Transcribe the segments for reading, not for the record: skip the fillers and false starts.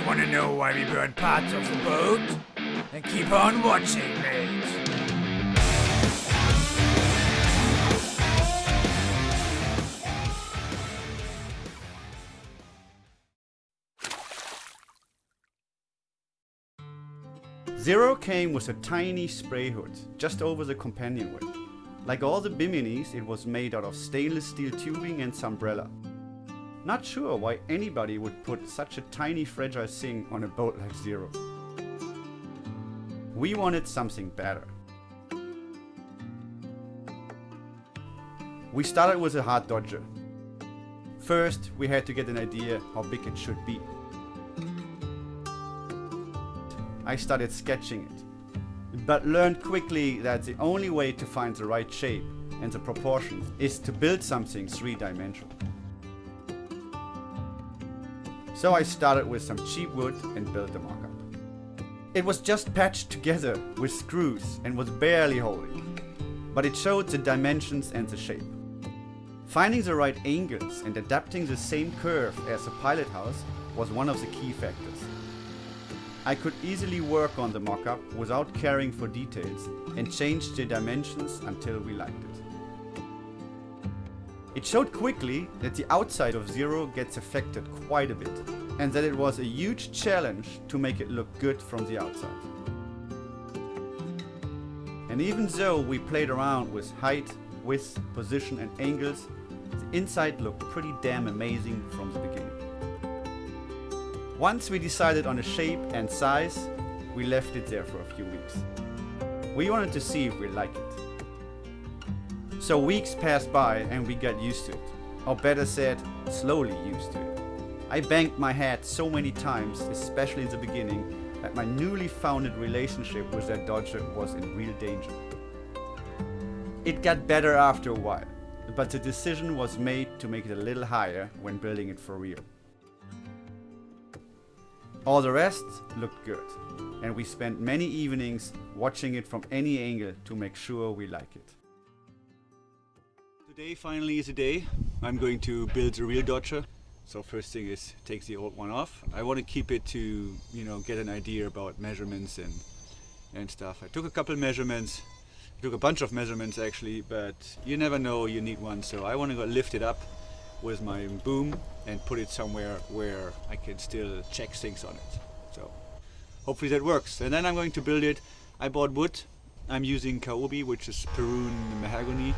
Want to know why we burn parts of the boat? Then keep on watching, mate. Zero came with a tiny spray hood, just over the companionway. Like all the Biminis, it was made out of stainless steel tubing and umbrella. Not sure why anybody would put such a tiny fragile thing on a boat like Zero. We wanted something better. We started with a harddodger. First, we had to get an idea how big it should be. I started sketching it, but learned quickly that the only way to find the right shape and the proportions is to build something three-dimensional. So I started with some cheap wood and built the mock-up. It was just patched together with screws and was barely holding, but it showed the dimensions and the shape. Finding the right angles and adapting the same curve as the pilot house was one of the key factors. I could easily work on the mock-up without caring for details and changed the dimensions until we liked it. It showed quickly that the outside of Zero gets affected quite a bit, and that it was a huge challenge to make it look good from the outside. And even though we played around with height, width, position and angles, the inside looked pretty damn amazing from the beginning. Once we decided on a shape and size, we left it there for a few weeks. We wanted to see if we like it. So weeks passed by and we got used to it, or better said, slowly used to it. I banged my head so many times, especially in the beginning, that my newly founded relationship with that dodger was in real danger. It got better after a while, but the decision was made to make it a little higher when building it for real. All the rest looked good, and we spent many evenings watching it from any angle to make sure we like it. Today finally is the day. I'm going to build the real dodger. So first thing is take the old one off. I want to keep it to, get an idea about measurements and stuff. I took a couple measurements. I took a bunch of measurements actually, but you never know, you need one. So I want to go lift it up with my boom and put it somewhere where I can still check things on it. So hopefully that works. And then I'm going to build it. I bought wood. I'm using kaobi, which is Peruvian mahogany.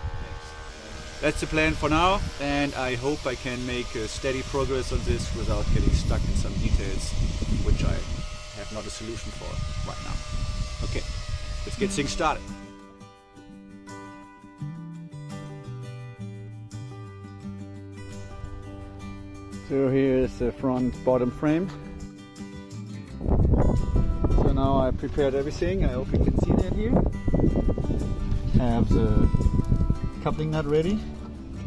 That's the plan for now, and I hope I can make steady progress on this without getting stuck in some details, which I have not a solution for right now. Okay, let's get things started. So here is the front bottom frame. So now I prepared everything. I hope you can see that here. Have the coupling nut ready,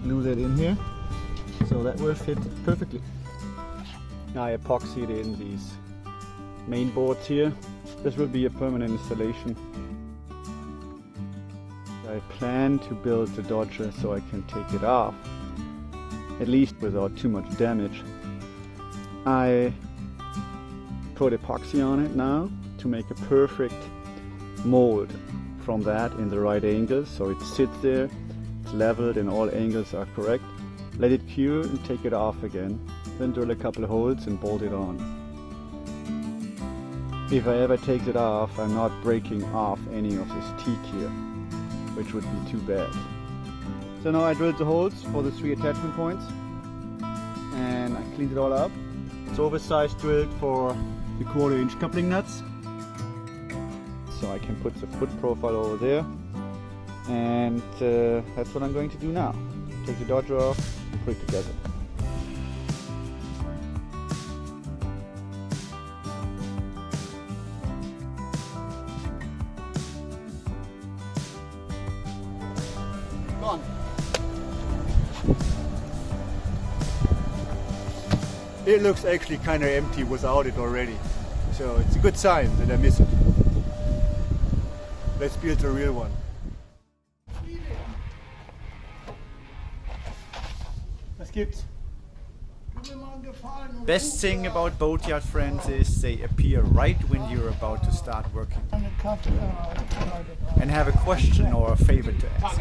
glue that in here, so that will fit perfectly. Now I epoxied in these main boards here. This will be a permanent installation. I plan to build the dodger so I can take it off, at least without too much damage. I put epoxy on it now to make a perfect mold from that in the right angle, so it sits there, it's leveled and all angles are correct. Let it cure and take it off again, then drill a couple of holes and bolt it on. If I ever take it off, I'm not breaking off any of this teak here, which would be too bad. So now I drilled the holes for the 3 attachment points and I cleaned it all up. It's oversized drilled for the 1/4 inch coupling nuts, so I can put the foot profile over there. And that's what I'm going to do now. Take the dodger off and put it together. Gone. It looks actually kind of empty without it already. So it's a good sign that I miss it. Let's build the real one. Was gibt's? Best thing about Boatyard friends is they appear right when you're about to start working and have a question or a favor to ask.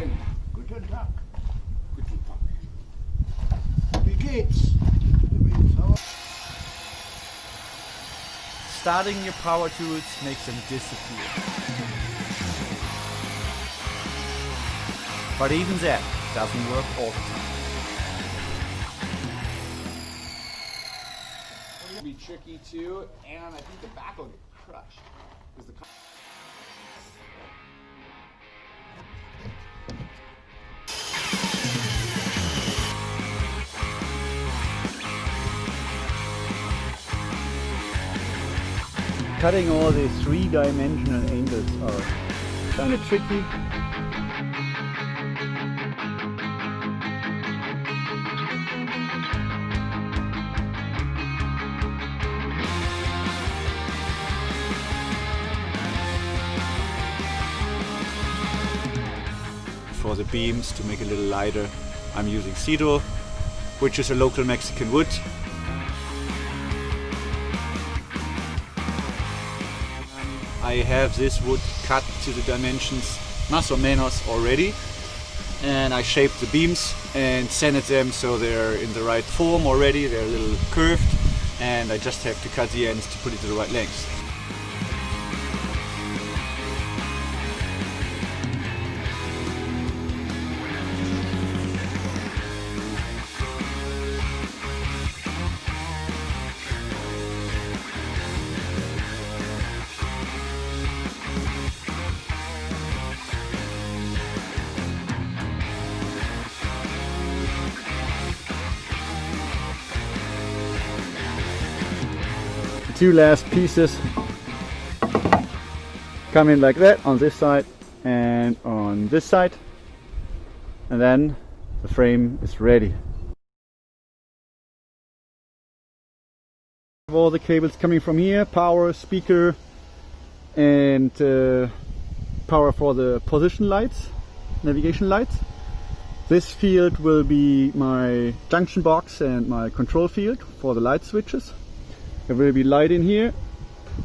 Guten Tag. Guten Tag. Wie geht's? Starting your power tools makes them disappear. But even that doesn't work all the time. It'll be tricky too, and I think the back will get crushed. Cutting all these three-dimensional angles are kind of tricky. For the beams, to make it a little lighter, I'm using syZERO, which is a local Mexican wood. I have this wood cut to the dimensions más o menos already, and I shaped the beams and sanded them so they're in the right form already. They're a little curved, and I just have to cut the ends to put it to the right length. Two last pieces come in like that on this side and on this side, and then the frame is ready. All the cables coming from here, power, speaker, and power for the position lights, navigation lights. This field will be my junction box and my control field for the light switches. There will be light in here,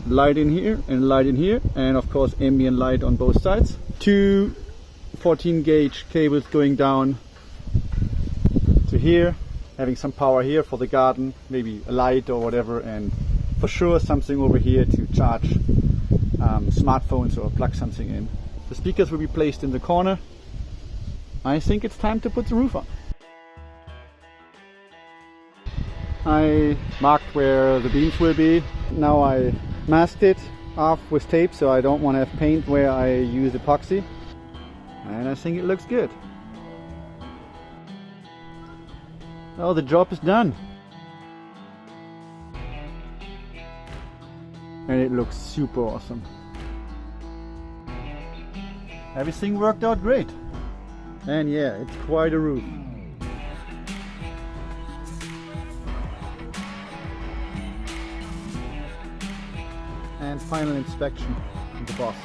and light in here, and of course ambient light on both sides. Two 14 gauge cables going down to here, having some power here for the garden, maybe a light or whatever, and for sure something over here to charge smartphones or plug something in. The speakers will be placed in the corner. I think it's time to put the roof on. I marked where the beams will be. Now I masked it off with tape so I don't want to have paint where I use epoxy. And I think it looks good. Oh, the job is done. And it looks super awesome. Everything worked out great. And yeah, it's quite a roof. And final inspection of the boss.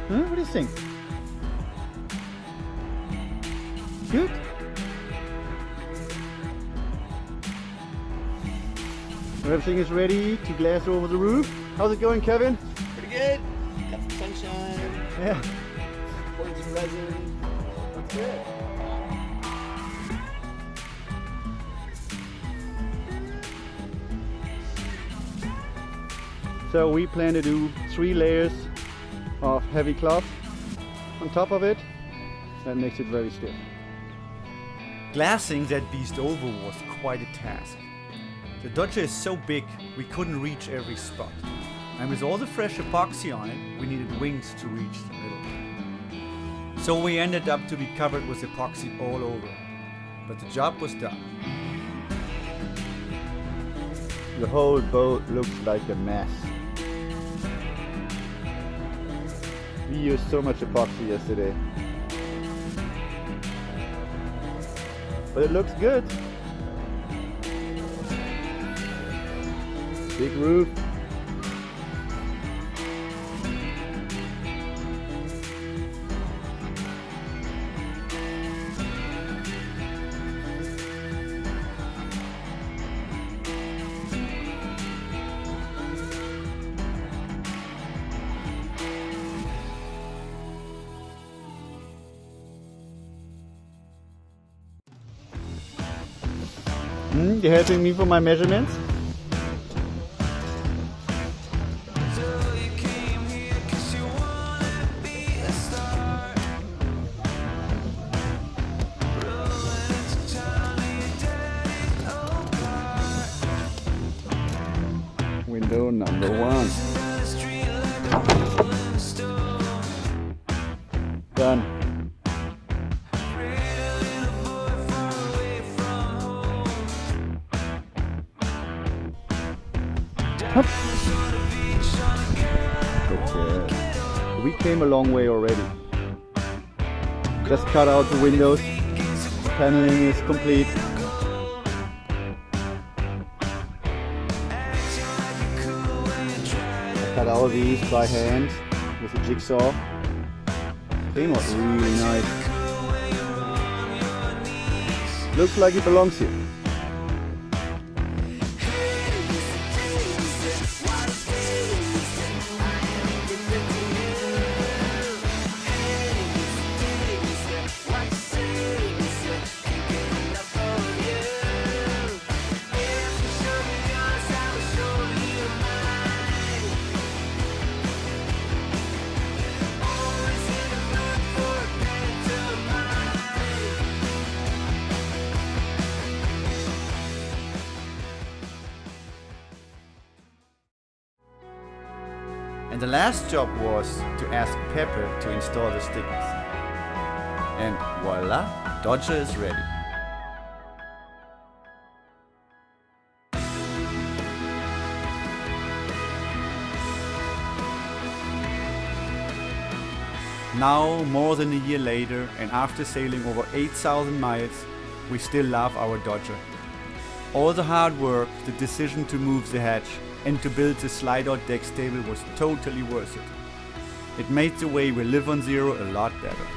Huh? What do you think? Good? Everything is ready to glass over the roof. How's it going, Kevin? Pretty good. Got some sunshine. Yeah. Poured some resin. Looks good. So we plan to do 3 layers of heavy cloth on top of it. That makes it very stiff. Glassing that beast over was quite a task. The Dodger is so big we couldn't reach every spot. And with all the fresh epoxy on it, we needed wings to reach the middle. So we ended up to be covered with epoxy all over. But the job was done. The whole boat looks like a mess. We used so much epoxy yesterday. But it looks good. Big roof. You helping me for my measurements? Window number 1. Done. Hup. Okay. We came a long way already. Just cut out the windows. Paneling is complete. Cut all these by hand with a jigsaw. Came out really nice. Looks like it belongs here. And the last job was to ask Pepper to install the stickers. And voila, Dodger is ready. Now, more than a year later, and after sailing over 8,000 miles, we still love our Dodger. All the hard work, the decision to move the hatch, and to build the slide-out deck stable was totally worth it. It made the way we live on Zero a lot better.